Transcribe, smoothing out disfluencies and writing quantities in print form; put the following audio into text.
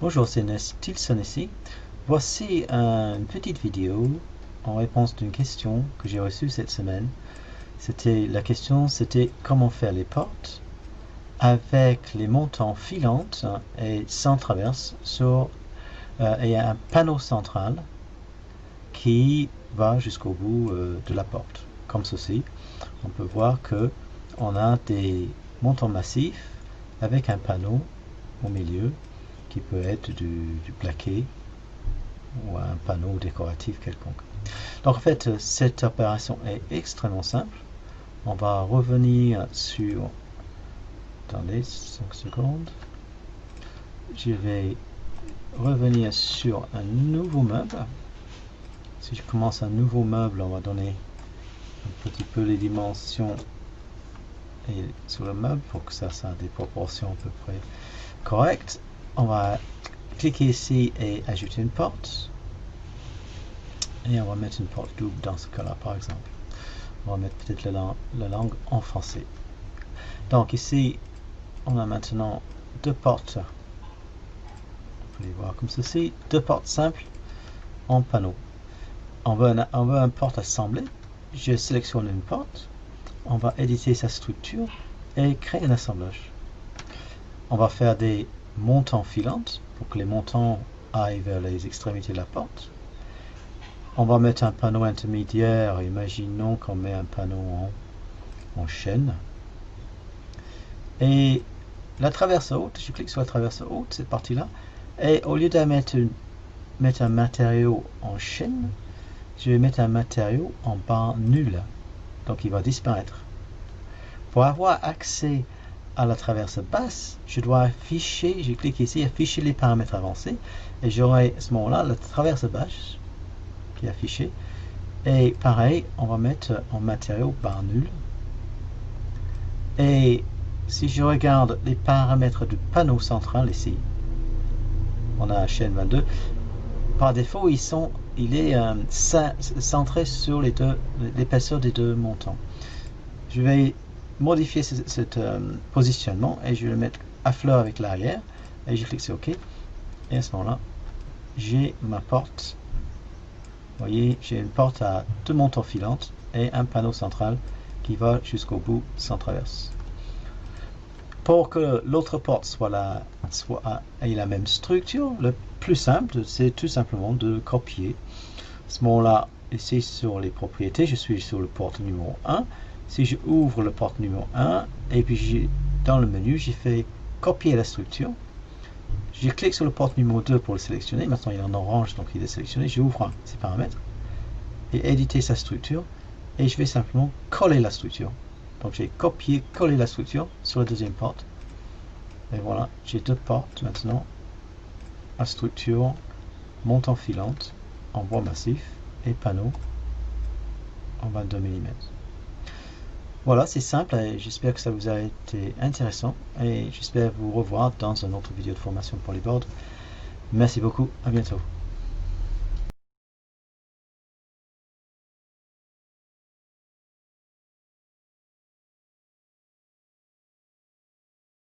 Bonjour, c'est Nestilson ici. Voici une petite vidéo en réponse d'une question que j'ai reçue cette semaine. La question c'était comment faire les portes avec les montants filantes et sans traverse et un panneau central qui va jusqu'au bout de la porte. Comme ceci, on peut voir que on a des montants massifs avec un panneau au milieu qui peut être du plaqué ou un panneau décoratif quelconque. Donc en fait, cette opération est extrêmement simple. On va revenir sur... Attendez 5 secondes. Je vais revenir sur un nouveau meuble. Si je commence un nouveau meuble, on va donner un petit peu les dimensions sur le meuble pour que ça ait des proportions à peu près correctes. On va cliquer ici et ajouter une porte. Et on va mettre une porte double dans ce cas-là, par exemple. On va mettre peut-être la langue en français. Donc ici, on a maintenant deux portes. On peut les voir comme ceci. Deux portes simples en panneau. On veut un porte assemblé. Je sélectionne une porte. On va éditer sa structure et créer un assemblage. On va faire des montants filantes pour que les montants aillent vers les extrémités de la porte. On va mettre un panneau intermédiaire. Imaginons qu'on met un panneau en chaîne. Et la traverse haute, je clique sur la traverse haute, cette partie-là. Et au lieu de mettre un matériau en chaîne, je vais mettre un matériau en barre nulle. Donc il va disparaître. Pour avoir accès à la traverse basse, je dois afficher, je clique ici, afficher les paramètres avancés. Et j'aurai à ce moment-là la traverse basse qui est affichée. Et pareil, on va mettre en matériau barre nulle. Et si je regarde les paramètres du panneau central ici, on a chaîne 22. Par défaut, il est centré sur l'épaisseur des deux montants. Je vais modifier ce positionnement et je vais le mettre à fleur avec l'arrière. Et je clique sur OK. Et à ce moment-là, j'ai ma porte. Vous voyez, j'ai une porte à deux montants filantes et un panneau central qui va jusqu'au bout sans traverse. Pour que l'autre porte ait la même structure, le plus simple, c'est tout simplement de copier. À ce moment-là, ici sur les propriétés, je suis sur le porte numéro 1. Si je ouvre le porte numéro 1, et puis dans le menu, j'ai fait copier la structure. Je clique sur le porte numéro 2 pour le sélectionner. Maintenant, il est en orange, donc il est sélectionné. J'ouvre ses paramètres et éditer sa structure. Et je vais simplement coller la structure. Donc j'ai copié, collé la structure sur la deuxième porte. Et voilà, j'ai deux portes maintenant à structure montant filante en bois massif et panneau en 22 mm. Voilà, c'est simple et j'espère que ça vous a été intéressant et j'espère vous revoir dans une autre vidéo de formation pour les boards. Merci beaucoup, à bientôt.